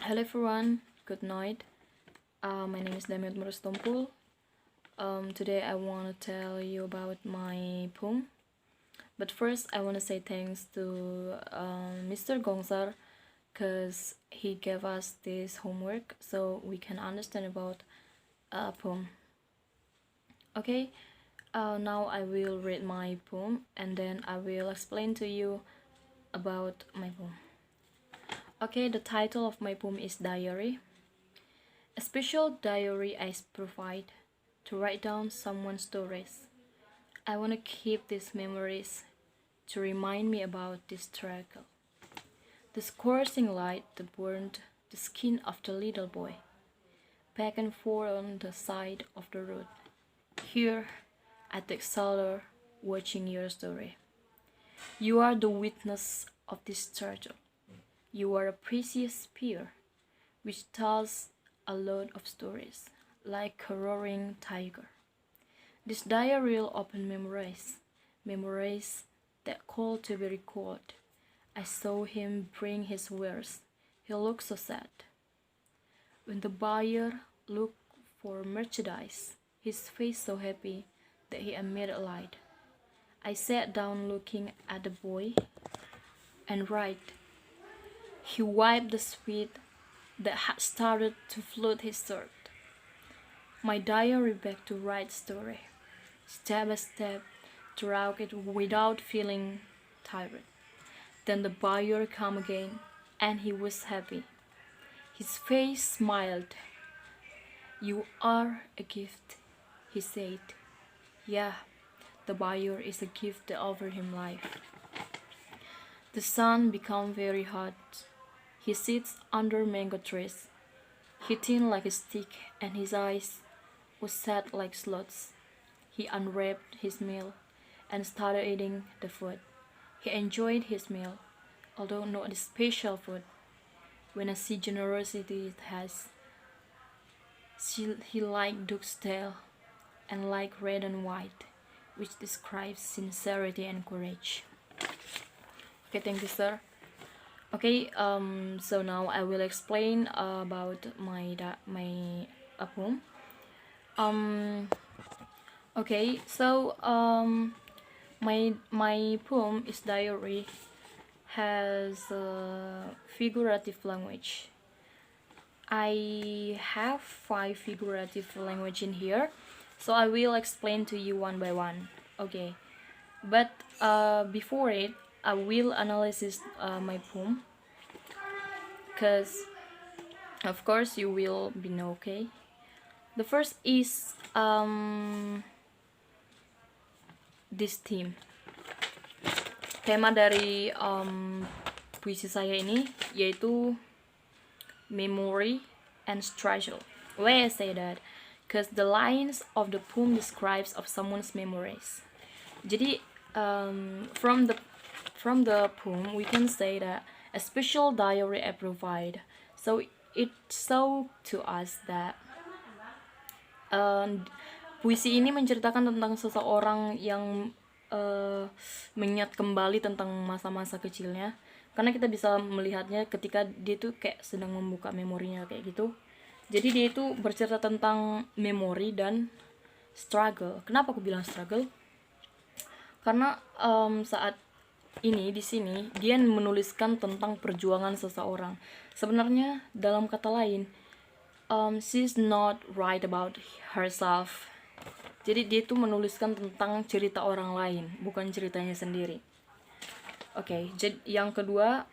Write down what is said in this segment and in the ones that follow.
Hello everyone, good night. My name is Damiot Merustompul. Today I want to tell you about my poem. But first I want to say thanks to Mr. Gongsar because he gave us this homework so we can understand about a poem. Okay, now I will read my poem and then I will explain to you about my poem. Okay, the title of my poem is Diary. A special diary I provide to write down someone's stories. I want to keep these memories to remind me about this struggle. The scorching light that burned the skin of the little boy, back and forth on the side of the road. Here at the cellar, watching your story. You are the witness of this struggle. You are a precious spear, which tells a lot of stories, like a roaring tiger. This diary will open memories that call to be recalled. I saw him bring his wares. He looked so sad. When the buyer looked for merchandise, his face so happy that he emitted light. I sat down looking at the boy and write. He wiped the sweat that had started to flood his shirt. My diary back to write story, step by step, throughout it without feeling tired. Then the buyer come again, and he was happy. His face smiled. You are a gift, he said. Yeah, the buyer is a gift that offered him life. The sun became very hot. He sits under mango trees. He thin like a stick, and his eyes were set like slots. He unwrapped his meal and started eating the food. He enjoyed his meal, although not the special food. When I see generosity it has, he liked duck's tail and like red and white, which describes sincerity and courage. Okay, thank you, sir. Okay, so now I will explain about my poem. Okay, so my poem is diary has figurative language. I have 5 figurative language in here, so I will explain to you one by one. Okay, but before it, I will analyze my poem, because of course you will be know. Okay, the first is this theme. Tema dari puisi saya ini yaitu memory and struggle. Why I say that? Because the lines of the poem describes of someone's memories. Jadi from the poem we can say that a special diary I provide. So it show to us that puisi ini menceritakan tentang seseorang yang mengingat kembali tentang masa-masa kecilnya, karena kita bisa melihatnya ketika dia tuh kayak sedang membuka memorinya kayak gitu. Jadi dia itu bercerita tentang memori dan struggle. Kenapa aku bilang struggle? Karena saat ini di sini dia menuliskan tentang perjuangan seseorang. Sebenarnya dalam kata lain, she's not write about herself. Jadi dia tuh menuliskan tentang cerita orang lain, bukan ceritanya sendiri. Oke, jadi yang kedua,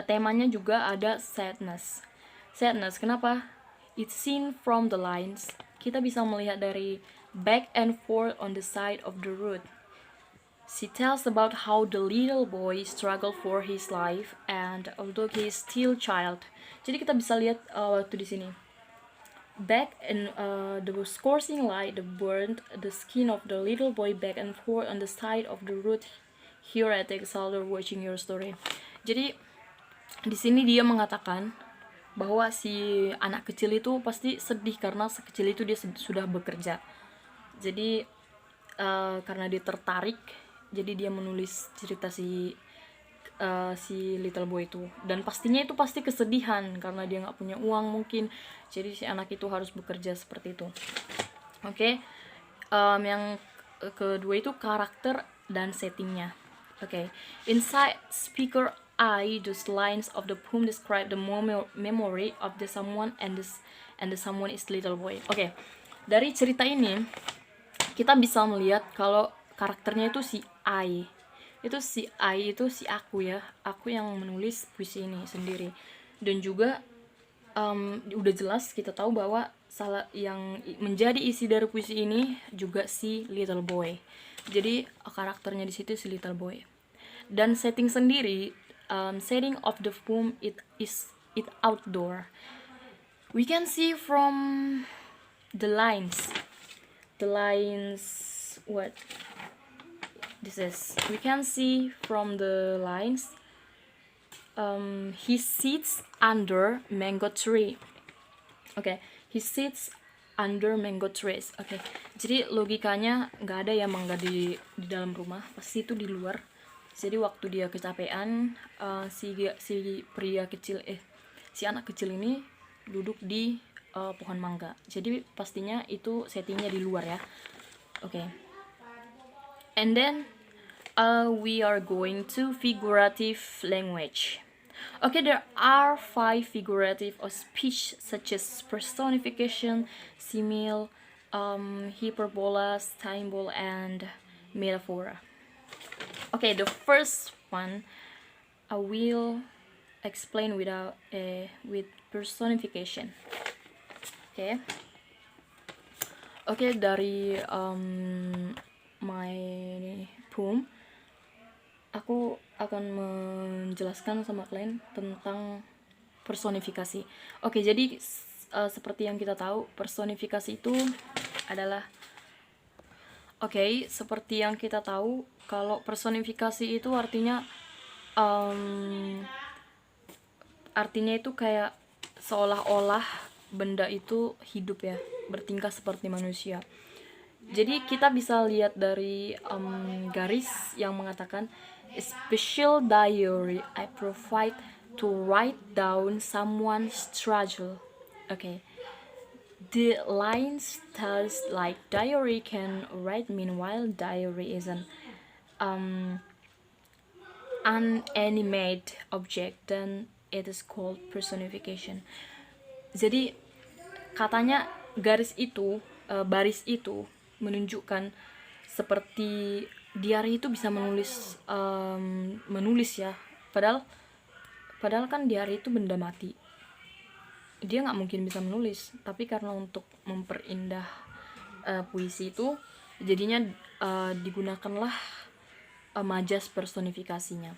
temanya juga ada sadness. Sadness, kenapa? It's seen from the lines. Kita bisa melihat dari back and forth on the side of the road. She tells about how the little boy struggled for his life, and although he is still child. Jadi kita bisa lihat waktu di sini. Back and the scorching light that burned the skin of the little boy back and forth on the side of the road. Here at the cellar watching your story. Jadi di sini dia mengatakan bahwa si anak kecil itu pasti sedih karena sekecil itu dia sudah bekerja. Jadi karena dia tertarik, jadi dia menulis cerita si si little boy itu, dan pastinya itu pasti kesedihan karena dia nggak punya uang mungkin, jadi si anak itu harus bekerja seperti itu. Oke. Yang kedua itu karakter dan settingnya. Oke. Inside speaker I, those lines of the poem describe the memory of the someone and the someone is little boy. Oke. Dari cerita ini kita bisa melihat kalau karakternya itu si I. Itu si I itu si aku ya. Aku yang menulis puisi ini sendiri. Dan juga udah jelas kita tahu bahwa salah yang menjadi isi dari puisi ini juga si little boy. Jadi karakternya di situ si little boy. Dan setting sendiri, setting of the poem it outdoor. We can see from the lines what this is. We can see from the lines. He sits under mango tree. Oke, he sits under mango trees. Oke, jadi logikanya nggak ada ya mangga di dalam rumah, pasti itu di luar. Jadi waktu dia kecapean, si anak kecil ini duduk di pohon mangga. Jadi pastinya itu settingnya di luar ya. Oke. And then we are going to figurative language. Okay, there are 5 figurative of speech such as personification, simile, hyperbola, symbol, and metaphor. Okay, the first one I will explain with personification. Okay, dari my poem, aku akan menjelaskan sama kalian tentang personifikasi. Oke, jadi seperti yang kita tahu, personifikasi itu adalah seperti yang kita tahu kalau personifikasi itu artinya itu kayak seolah-olah benda itu hidup ya, bertingkah seperti manusia. Jadi kita bisa lihat dari garis yang mengatakan a special diary I provide to write down someone's struggle. Okay. The lines tells like diary can write, meanwhile diary is an unanimated object, then it is called personification. Jadi katanya garis itu, baris itu menunjukkan seperti diary itu bisa menulis ya, padahal kan diary itu benda mati, dia nggak mungkin bisa menulis, tapi karena untuk memperindah puisi itu jadinya digunakanlah majas personifikasinya.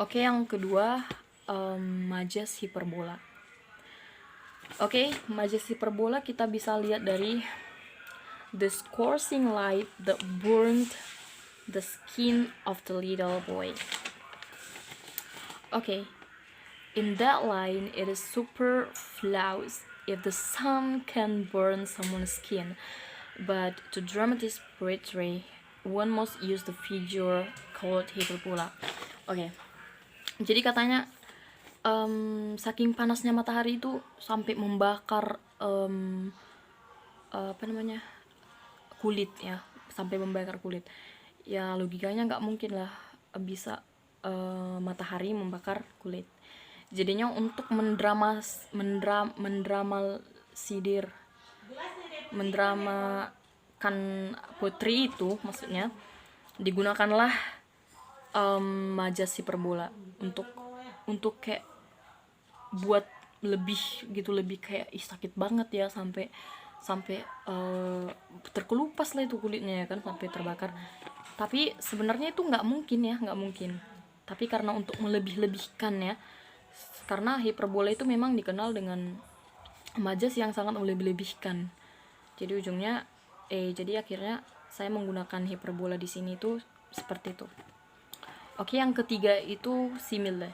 Oke, yang kedua majas hiperbola. Oke, majas hiperbola kita bisa lihat dari the scorching light that burned the skin of the little boy. Okay, in that line it is super flawless if the sun can burn someone's skin, but to dramatize poetry one must use the figure called hyperbola. Okay, jadi katanya saking panasnya matahari itu sampai membakar kulit ya, sampai membakar kulit ya. Logikanya nggak mungkin lah bisa matahari membakar kulit. Jadinya untuk mendramakan putri itu, maksudnya digunakanlah majas hiperbola untuk kayak buat lebih kayak sakit banget ya, sampai terkelupas lah itu kulitnya ya kan, sampai terbakar. Tapi sebenarnya itu nggak mungkin, tapi karena untuk melebih-lebihkan ya, karena hiperbola itu memang dikenal dengan majas yang sangat melebih-lebihkan. Jadi akhirnya saya menggunakan hiperbola di sini tuh seperti itu. Oke, yang ketiga itu simile.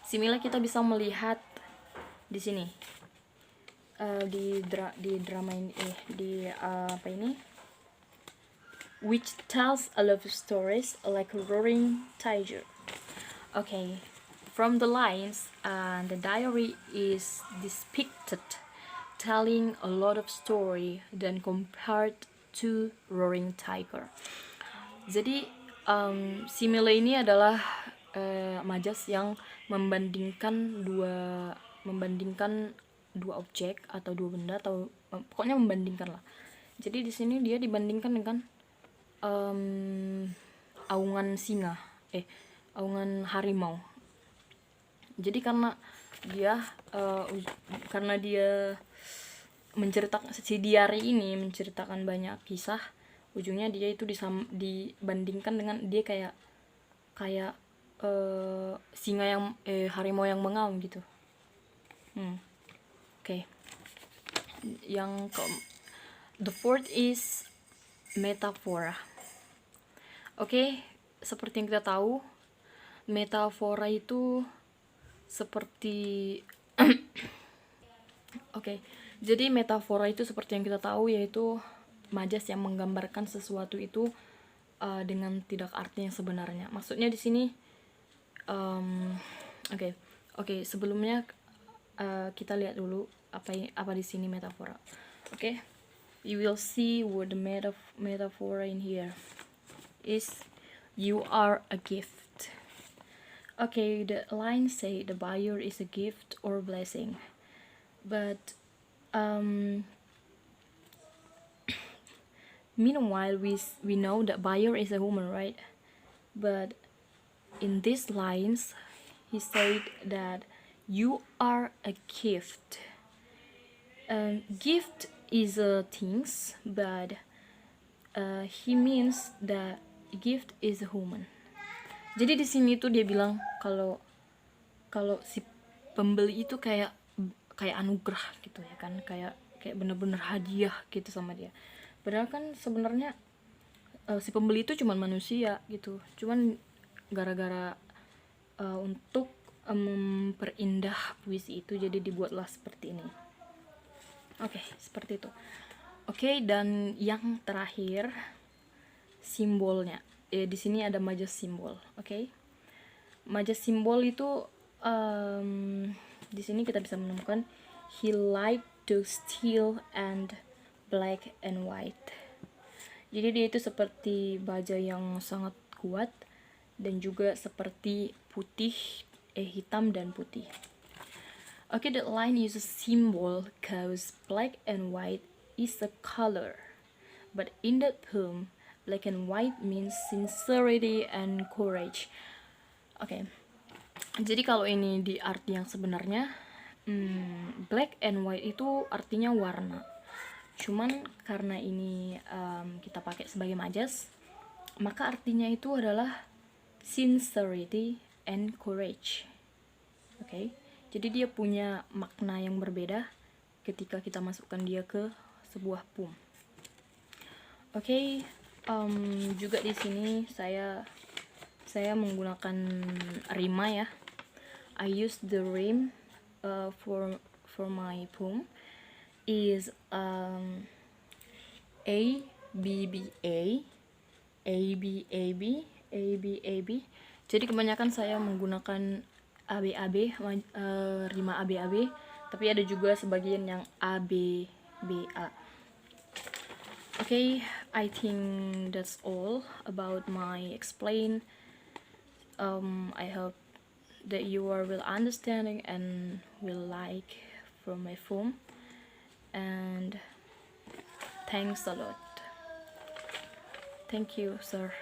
Simile kita bisa melihat di sini di drama ini, which tells a lot of stories like a roaring tiger. Okay, from the lines, the diary is depicted telling a lot of story than compared to roaring tiger. Jadi simile ini adalah majas yang membandingkan dua objek atau dua benda, atau pokoknya membandingkan lah. Jadi di sini dia dibandingkan dengan aungan harimau. Jadi karena dia menceritakan, si diary ini menceritakan banyak kisah, ujungnya dia itu dibandingkan dengan dia kayak singa yang harimau yang mengaum gitu. Oke. The fourth is metafora. Oke, seperti yang kita tahu, metafora itu seperti jadi metafora itu seperti yang kita tahu, yaitu majas yang menggambarkan sesuatu itu dengan tidak arti yang sebenarnya. Maksudnya di sini sebelumnya kita lihat dulu apa di sini metafora. You will see what the metaphor in here is. You are a gift. The line say the buyer is a gift or blessing, but meanwhile we know that buyer is a woman, right? But in these lines he said that you are a gift. Gift is things, but he means that gift is a woman. Jadi di sini tuh dia bilang kalau si pembeli itu kayak anugerah gitu ya kan, kayak bener-bener hadiah gitu sama dia. Padahal kan sebenarnya si pembeli itu cuman manusia gitu, cuman gara-gara untuk memperindah puisi itu jadi dibuatlah seperti ini. Seperti itu. Dan yang terakhir simbolnya. Di sini ada majas simbol. Majas simbol itu di sini kita bisa menemukan he like to steal and black and white. Jadi dia itu seperti baja yang sangat kuat dan juga seperti hitam dan putih. That line uses symbol cause black and white is a color. But in that poem, black and white means sincerity and courage. Jadi kalau ini di arti yang sebenarnya, black and white itu artinya warna. Cuman karena ini kita pakai sebagai majas, maka artinya itu adalah sincerity and courage. Jadi dia punya makna yang berbeda ketika kita masukkan dia ke sebuah poem. Juga di sini saya menggunakan rima ya. I use the rhyme for my poem is A B B A B A B A B A B. Jadi kebanyakan saya menggunakan ABAB, rima ABAB, tapi ada juga sebagian yang ABBA. I think that's all about my explain. I hope that you are well understanding and will like from my poem, and thanks a lot. Thank you, sir.